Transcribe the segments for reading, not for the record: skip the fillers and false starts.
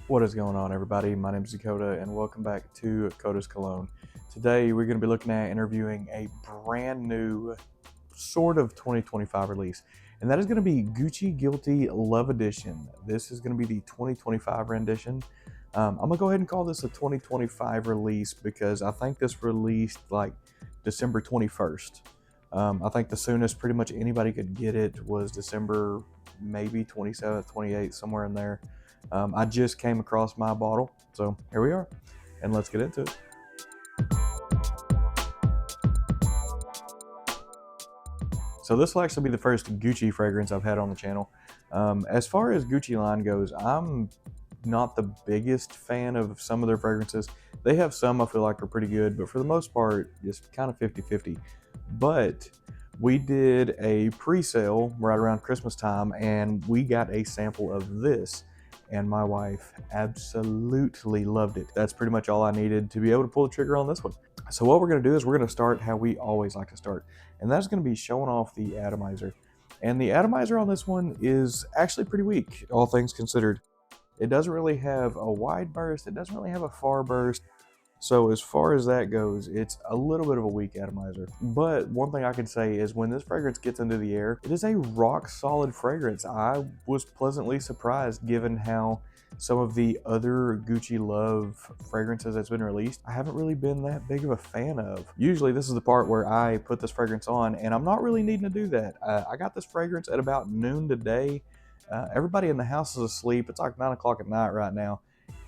What is going on, everybody? My name is Dakota and welcome back to Cologne. Today we're going to be looking at interviewing a brand new sort of 2025 release, and that is going to be Gucci Guilty Love Edition. This is going to be the 2025 rendition. I'm going to go ahead and call this a 2025 release because I think this released like December 21st. I think the soonest pretty much anybody could get it was December maybe 27th, 28th, somewhere in there. I just came across my bottle, so here we are, and let's get into it. So this will actually be the first Gucci fragrance I've had on the channel. As far as Gucci line goes, I'm not the biggest fan of some of their fragrances. They have some I feel like are pretty good, but for the most part, just kind of 50-50. But we did a pre-sale right around Christmas time, and we got a sample of this, and my wife absolutely loved it. That's pretty much all I needed to be able to pull the trigger on this one. So what we're going to do is we're going to start how we always like to start, and that's going to be showing off the Atomizer. And the Atomizer on this one is actually pretty weak, all things considered. It doesn't really have a wide burst, it doesn't really have a far burst. So as far as that goes, it's a little bit of a weak atomizer. But one thing I can say is when this fragrance gets into the air, it is a rock solid fragrance. I was pleasantly surprised given how some of the other Gucci Love fragrances that's been released, I haven't really been that big of a fan of. Usually this is the part where I put this fragrance on, and I'm not really needing to do that. I got this fragrance at about noon today. Everybody in the house is asleep. It's like 9 o'clock at night right now.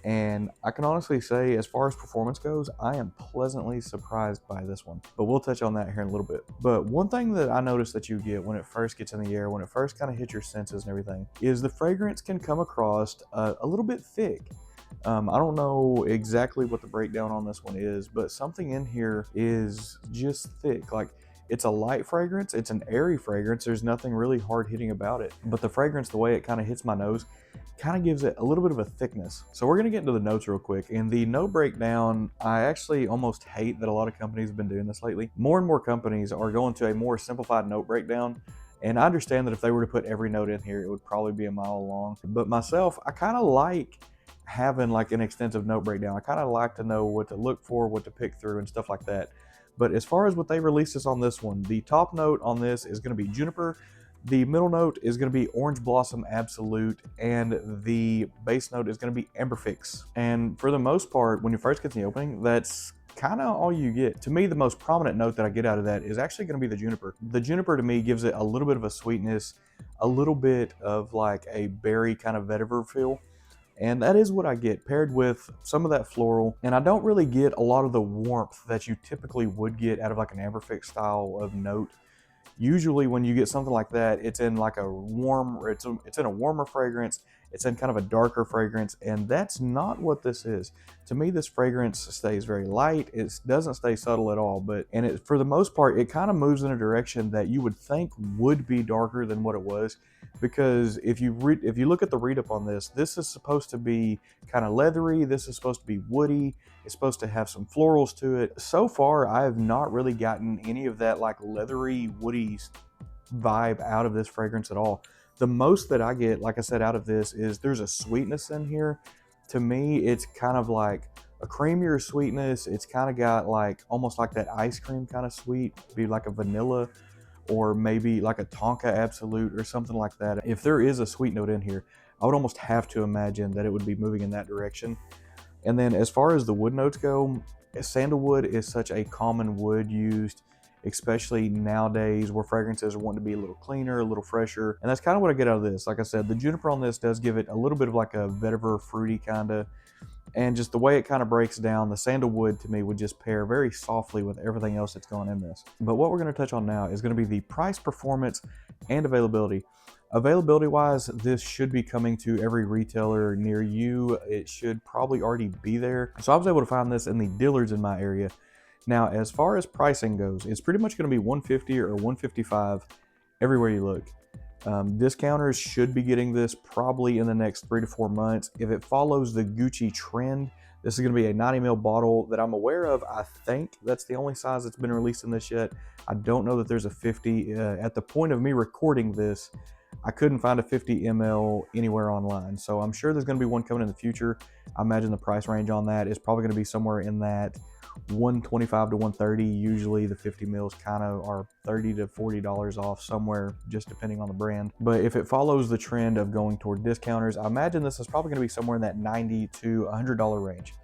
And I can honestly say, as far as performance goes, I am pleasantly surprised by this one. But we'll touch on that here in a little bit. But one thing that I noticed that you get when it first gets in the air, when it first kind of hits your senses and everything, is the fragrance can come across a little bit thick. I don't know exactly what the breakdown on this one is, but something in here is just thick. Like, it's a light fragrance, it's an airy fragrance, there's nothing really hard hitting about it. But the fragrance, the way it kind of hits my nose, kind of gives it a little bit of a thickness. So we're going to get into the notes real quick. And the note breakdown, I actually almost hate that a lot of companies have been doing this lately. More and more companies are going to a more simplified note breakdown. And I understand that if they were to put every note in here, it would probably be a mile long. But myself, I kind of like having like an extensive note breakdown. I kind of like to know what to look for, what to pick through, and stuff like that. But as far as what they released us on this one, the top note on this is going to be juniper. The middle note is going to be Orange Blossom Absolute, and the base note is going to be Amberfix. And for the most part, when you first get to the opening, that's kind of all you get. To me, the most prominent note that I get out of that is actually going to be the juniper. The juniper to me gives it a little bit of a sweetness, a little bit of like a berry kind of vetiver feel. And that is what I get, paired with some of that floral. And I don't really get a lot of the warmth that you typically would get out of like an Amberfix style of note. Usually when you get something like that, it's in like a warm, it's in a warmer fragrance, it's in kind of a darker fragrance, and that's not what this is. To me, this fragrance stays very light, it doesn't stay subtle at all, for the most part, it kind of moves in a direction that you would think would be darker than what it was, because if you look at the read up on this, this is supposed to be kind of leathery, this is supposed to be woody, it's supposed to have some florals to it. So far, I have not really gotten any of that like leathery, woody vibe out of this fragrance at all. The most that I get, like I said, out of this is there's a sweetness in here. To me, it's kind of like a creamier sweetness. It's kind of got like almost like that ice cream kind of sweet, be like a vanilla or maybe like a Tonka Absolute or something like that. If there is a sweet note in here, I would almost have to imagine that it would be moving in that direction. And then as far as the wood notes go, sandalwood is such a common wood used, especially nowadays where fragrances are wanting to be a little cleaner, a little fresher. And that's kind of what I get out of this. Like I said, the juniper on this does give it a little bit of like a vetiver, fruity kind of, and just the way it kind of breaks down, the sandalwood to me would just pair very softly with everything else that's going in this. But what we're going to touch on now is going to be the price, performance, and availability. Availability wise, this should be coming to every retailer near you. It should probably already be there. So I was able to find this in the Dillards in my area. Now, as far as pricing goes, it's pretty much going to be $150 or $155 everywhere you look. Discounters should be getting this probably in the next 3 to 4 months. If it follows the Gucci trend, this is going to be a 90 ml bottle that I'm aware of. I think that's the only size that's been released in this yet. I don't know that there's a 50. At the point of me recording this, I couldn't find a 50 ml anywhere online. So I'm sure there's going to be one coming in the future. I imagine the price range on that is probably going to be somewhere in that 125 to 130. Usually the 50 mils kind of are $30 to $40 off, somewhere just depending on the brand. But if it follows the trend of going toward discounters, I imagine this is probably going to be somewhere in that $90 to $100 range.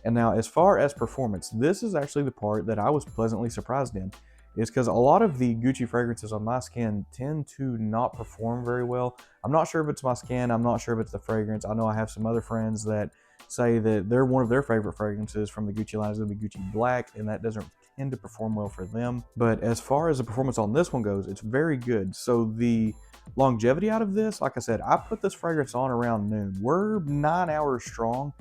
And now, as far as performance, this is actually the part that I was pleasantly surprised in, is because a lot of the Gucci fragrances on my skin tend to not perform very well. I'm not sure if it's my skin, I'm not sure if it's the fragrance. I know I have some other friends that say that one of their favorite fragrances from the Gucci line is going to be Gucci Black, and that doesn't tend to perform well for them. But as far as the performance on this one goes, it's very good. So the longevity out of this, like I said, I put this fragrance on around noon. We're 9 hours strong,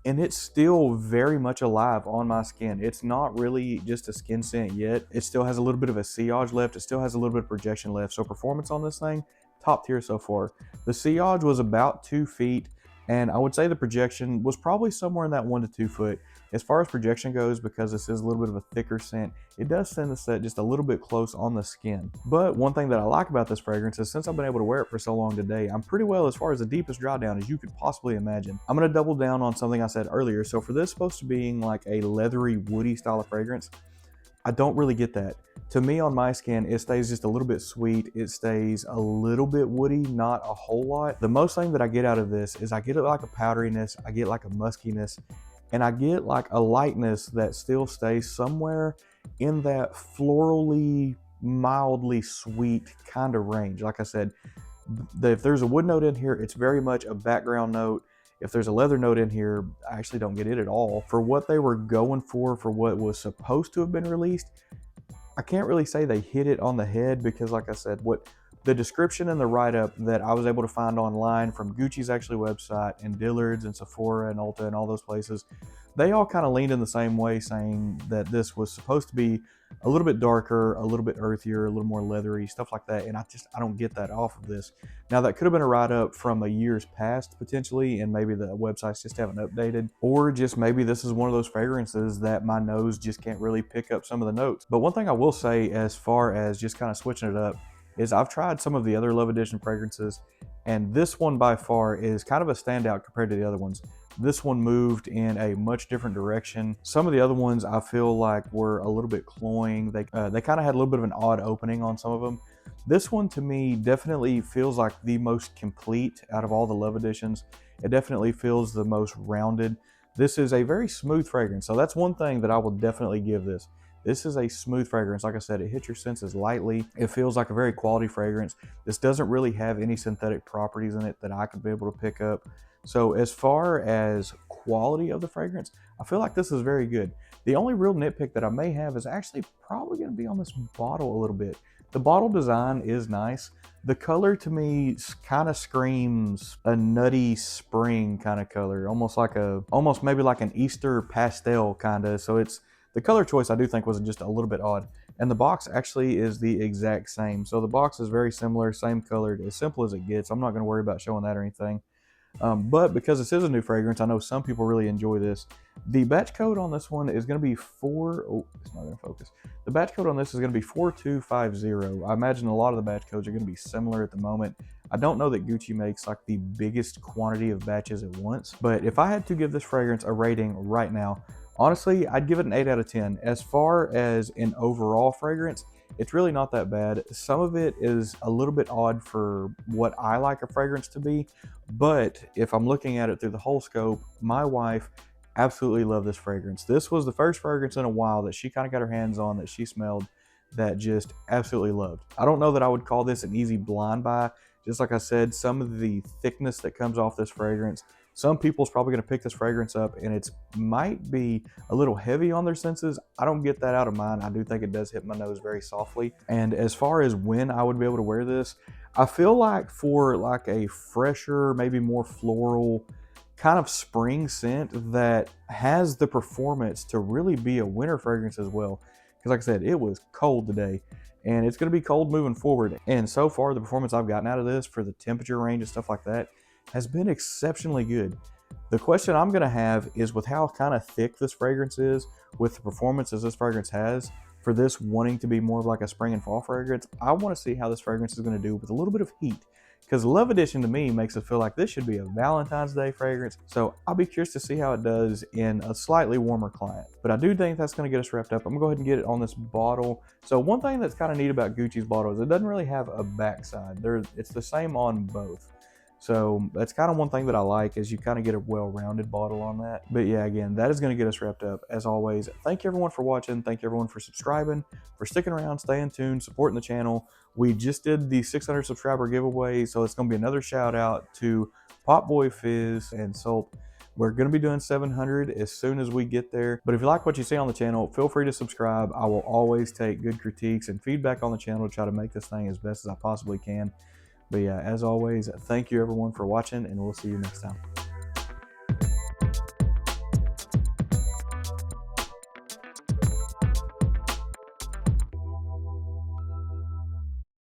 and it's still very much alive on my skin. It's not really just a skin scent yet. It still has a little bit of a sillage left. It still has a little bit of projection left. So performance on this thing, top tier so far. The sillage was about 2 feet, and I would say the projection was probably somewhere in that 1 to 2 foot. As far as projection goes, because this is a little bit of a thicker scent, it does send the scent just a little bit close on the skin. But one thing that I like about this fragrance is, since I've been able to wear it for so long today, I'm pretty well as far as the deepest dry down as you could possibly imagine. I'm going to double down on something I said earlier. So for this supposed to being like a leathery, woody style of fragrance, I don't really get that. To me, on my skin, it stays just a little bit sweet. It stays a little bit woody, not a whole lot. The most thing that I get out of this is I get like a powderiness, I get like a muskiness, and I get like a lightness that still stays somewhere in that florally, mildly sweet kind of range. Like I said, if there's a wood note in here, it's very much a background note. If there's a leather note in here, I actually don't get it at all. For what they were going for what was supposed to have been released, I can't really say they hit it on the head, because like I said, what the description and the write-up that I was able to find online from Gucci's actually website and Dillard's and Sephora and Ulta and all those places, they all kind of leaned in the same way, saying that this was supposed to be a little bit darker, a little bit earthier, a little more leathery, stuff like that. And I don't get that off of this. Now, that could have been a write-up from a year's past potentially, and maybe the websites just haven't updated, or just maybe this is one of those fragrances that my nose just can't really pick up some of the notes. But one thing I will say, as far as just kind of switching it up, is I've tried some of the other Love Edition fragrances, and this one by far is kind of a standout compared to the other ones. This one moved in a much different direction. Some of the other ones I feel like were a little bit cloying. They kind of had a little bit of an odd opening on some of them. This one to me definitely feels like the most complete out of all the Love Editions. It definitely feels the most rounded. This is a very smooth fragrance, so that's one thing that I will definitely give this. This is a smooth fragrance. Like I said, it hits your senses lightly. It feels like a very quality fragrance. This doesn't really have any synthetic properties in it that I could be able to pick up. So as far as quality of the fragrance, I feel like this is very good. The only real nitpick that I may have is actually probably going to be on this bottle a little bit. The bottle design is nice. The color to me kind of screams a nutty spring kind of color, almost maybe like an Easter pastel kind of. So the color choice I do think was just a little bit odd. And the box actually is the exact same. So the box is very similar, same colored, as simple as it gets. I'm not going to worry about showing that or anything. But because this is a new fragrance, I know some people really enjoy this. The batch code on this one is going to be it's not going to focus. The batch code on this is going to be 4250. I imagine a lot of the batch codes are going to be similar at the moment. I don't know that Gucci makes like the biggest quantity of batches at once, but if I had to give this fragrance a rating right now, honestly, I'd give it an 8 out of 10. As far as an overall fragrance, it's really not that bad. Some of it is a little bit odd for what I like a fragrance to be, but if I'm looking at it through the whole scope, my wife absolutely loved this fragrance. This was the first fragrance in a while that she kind of got her hands on that she smelled that just absolutely loved. I don't know that I would call this an easy blind buy. Just like I said, some of the thickness that comes off this fragrance, some people's probably going to pick this fragrance up and it might be a little heavy on their senses. I don't get that out of mine. I do think it does hit my nose very softly. And as far as when I would be able to wear this, I feel like for like a fresher, maybe more floral kind of spring scent that has the performance to really be a winter fragrance as well. Because like I said, it was cold today and it's going to be cold moving forward. And so far, the performance I've gotten out of this for the temperature range and stuff like that has been exceptionally good. The question I'm going to have is, with how kind of thick this fragrance is, with the performance as this fragrance has, for this wanting to be more of like a spring and fall fragrance, I want to see how this fragrance is going to do with a little bit of heat. Because Love Edition to me makes it feel like this should be a Valentine's Day fragrance. So I'll be curious to see how it does in a slightly warmer climate. But I do think that's going to get us wrapped up. I'm going to go ahead and get it on this bottle. So one thing that's kind of neat about Gucci's bottle is it doesn't really have a backside. It's the same on both. So that's kind of one thing that I like, is you kind of get a well-rounded bottle on that. But yeah, again, that is going to get us wrapped up. As always, thank you everyone for watching. Thank you everyone for subscribing, for sticking around, staying tuned, supporting the channel. We just did the 600 subscriber giveaway, so it's going to be another shout out to Pop Boy Fizz and Salt. We're going to be doing 700 as soon as we get there. But if you like what you see on the channel, feel free to subscribe. I will always take good critiques and feedback on the channel to try to make this thing as best as I possibly can. But yeah, as always, thank you everyone for watching, and we'll see you next time.